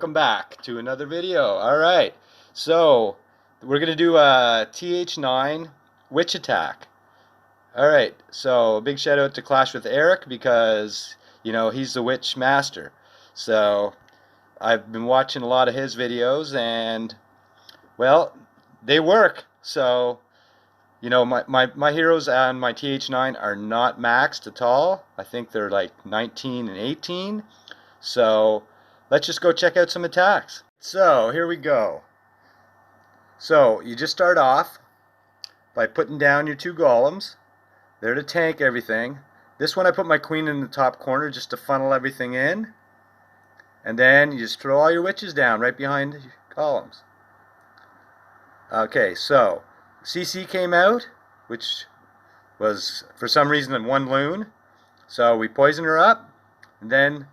welcome back to another video. Alright, so we're going to do a th9 witch attack. Alright, so a big shout out to Clash with Eric because, you know, he's the witch master. So I've been watching a lot of his videos and, well, they work. So, you know, my heroes on my th9 are not maxed at all. I think they're like 19 and 18. So let's just go check out some attacks. So here we go. So you just start off by putting down your two golems. They're to tank everything. This one I put my queen in the top corner just to funnel everything in. And then you just throw all your witches down right behind the columns. Okay, so CC came out, which was for some reason one loon. So we poison her up, and then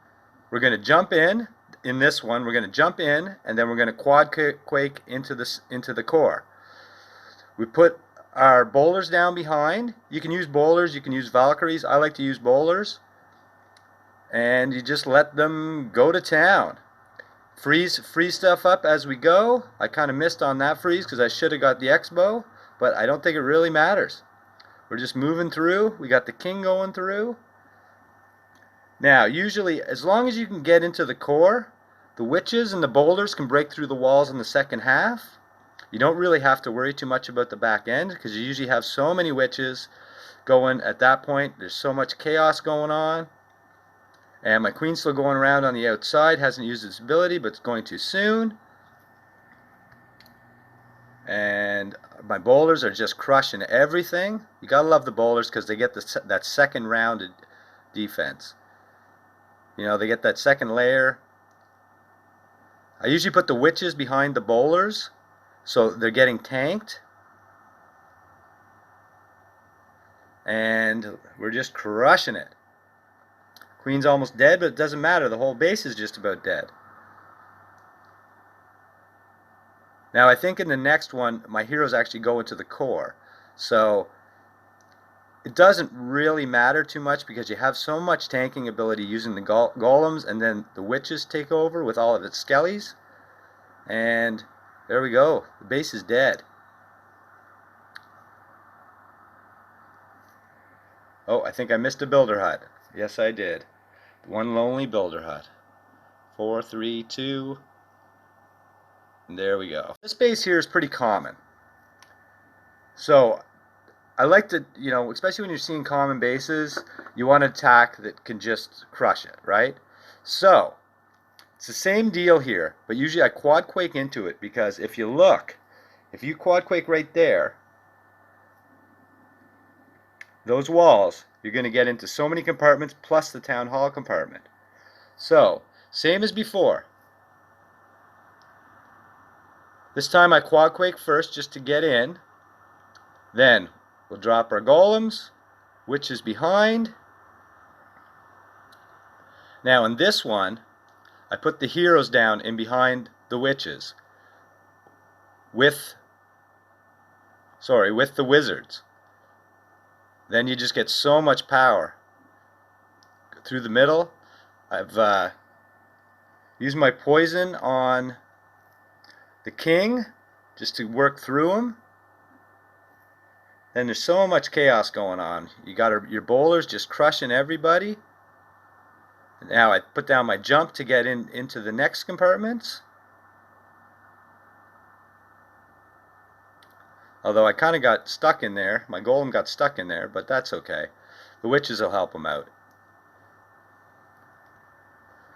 we're going to jump in this one. We're going to jump in, and then we're going to quad quake into the core. We put our bowlers down behind. You can use bowlers, you can use Valkyries. I like to use bowlers. And you just let them go to town. Freeze stuff up as we go. I kind of missed on that freeze because I should have got the X-bow, but I don't think it really matters. We're just moving through. We got the king going through. Now, usually, as long as you can get into the core, the witches and the boulders can break through the walls in the second half. You don't really have to worry too much about the back end because you usually have so many witches going at that point. There's so much chaos going on. And my queen's still going around on the outside, hasn't used its ability, but it's going to soon. And my bowlers are just crushing everything. You gotta love the bowlers because they get that second rounded defense. You know, they get that second layer. I usually put the witches behind the bowlers, so they're getting tanked. And we're just crushing it. Queen's almost dead, but it doesn't matter. The whole base is just about dead. Now, I think in the next one, my heroes actually go into the core. So, it doesn't really matter too much because you have so much tanking ability using the golems, and then the witches take over with all of its skellies. And there we go. The base is dead. Oh, I think I missed a builder hut. Yes, I did. One lonely builder hut. 4, 3, 2. And there we go. This base here is pretty common. So, I like to, you know, especially when you're seeing common bases, you want an attack that can just crush it, right? So, it's the same deal here, but usually I quad quake into it because if you look, if you quad quake right there, those walls, you're going to get into so many compartments plus the town hall compartment. So, same as before. This time I quad quake first just to get in. Then we'll drop our golems, witches behind. Now in this one, I put the heroes down in behind the witches with the wizards. Then you just get so much power through the middle. I've used my poison on the king just to work through him. Then there's so much chaos going on. You got your bowlers just crushing everybody. Now I put down my jump to get into the next compartments. Although I kind of got stuck in there. My golem got stuck in there, but that's okay. The witches will help them out.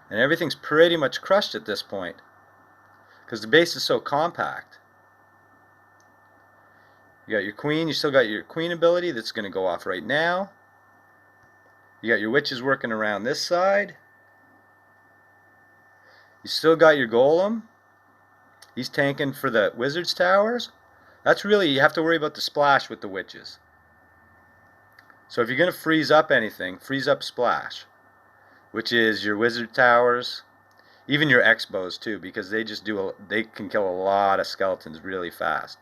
And everything's pretty much crushed at this point because the base is so compact. You got your queen. You still got your queen ability that's going to go off right now. You got your witches working around this side. You still got your golem. He's tanking for the wizard's towers. That's really, you have to worry about the splash with the witches. So if you're going to freeze up anything, freeze up splash, which is your wizard towers, even your X-bows too, because they can kill a lot of skeletons really fast.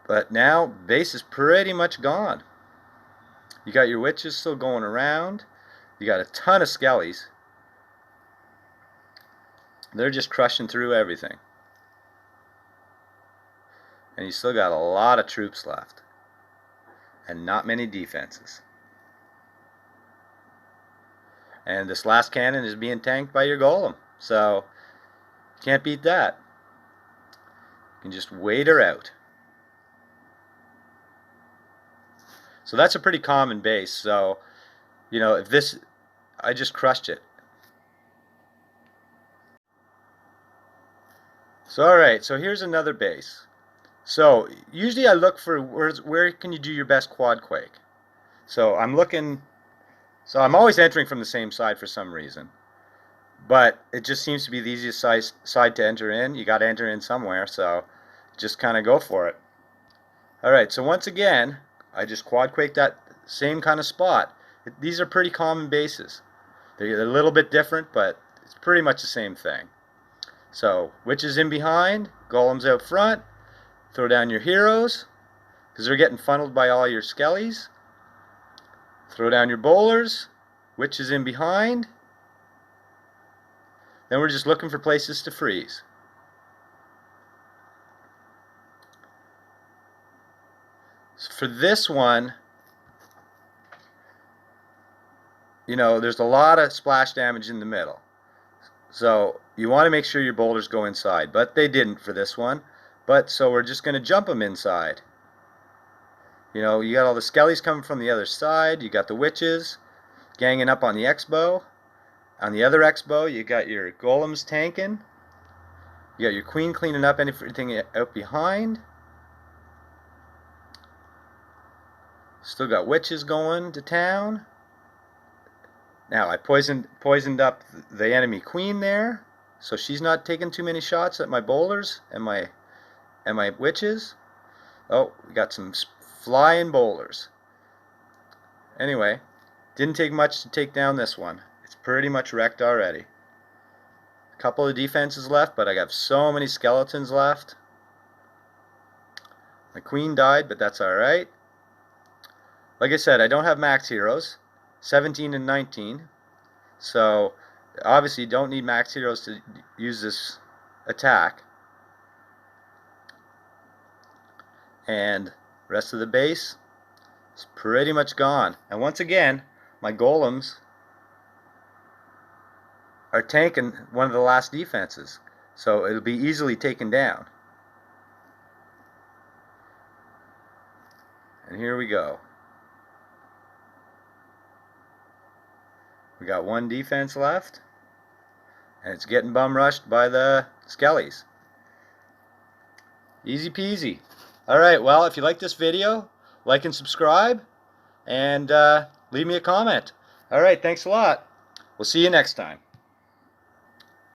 But now, base is pretty much gone. You got your witches still going around. You got a ton of skellies. They're just crushing through everything. And you still got a lot of troops left. And not many defenses. And this last cannon is being tanked by your golem. So, you can't beat that. You can just wait her out. So that's a pretty common base. So, you know, if this, I just crushed it. So alright, so here's another base. So usually I look for where can you do your best quad quake. So I'm looking, so I'm always entering from the same side for some reason. But it just seems to be the easiest side to enter in. You got to enter in somewhere, so just kind of go for it. Alright, so once again, I just quad quaked that same kind of spot. These are pretty common bases. They're a little bit different, but it's pretty much the same thing. So, witches in behind, golems out front, throw down your heroes, because they're getting funneled by all your skellies. Throw down your bowlers, witches in behind. Then we're just looking for places to freeze. So for this one, you know, there's a lot of splash damage in the middle. So you want to make sure your boulders go inside, but they didn't for this one. But so we're just going to jump them inside. You know, you got all the skellies coming from the other side. You got the witches ganging up on the X-bow. On the other X-bow, you got your golems tanking. You got your queen cleaning up anything out behind. Still got witches going to town. Now I poisoned up the enemy queen there, so she's not taking too many shots at my bowlers and my witches. Oh, we got some flying bowlers. Anyway, didn't take much to take down this one. It's pretty much wrecked already. A couple of defenses left, but I got so many skeletons left. My queen died, but that's alright. Like I said, I don't have max heroes. 17 and 19. So obviously you don't need max heroes to use this attack. And rest of the base is pretty much gone. And once again, my golems are tanking one of the last defenses. So it'll be easily taken down. And here we go. We got one defense left, and it's getting bum rushed by the skellies. Easy peasy. Alright, well, if you like this video, like and subscribe, and leave me a comment. Alright, thanks a lot. We'll see you next time.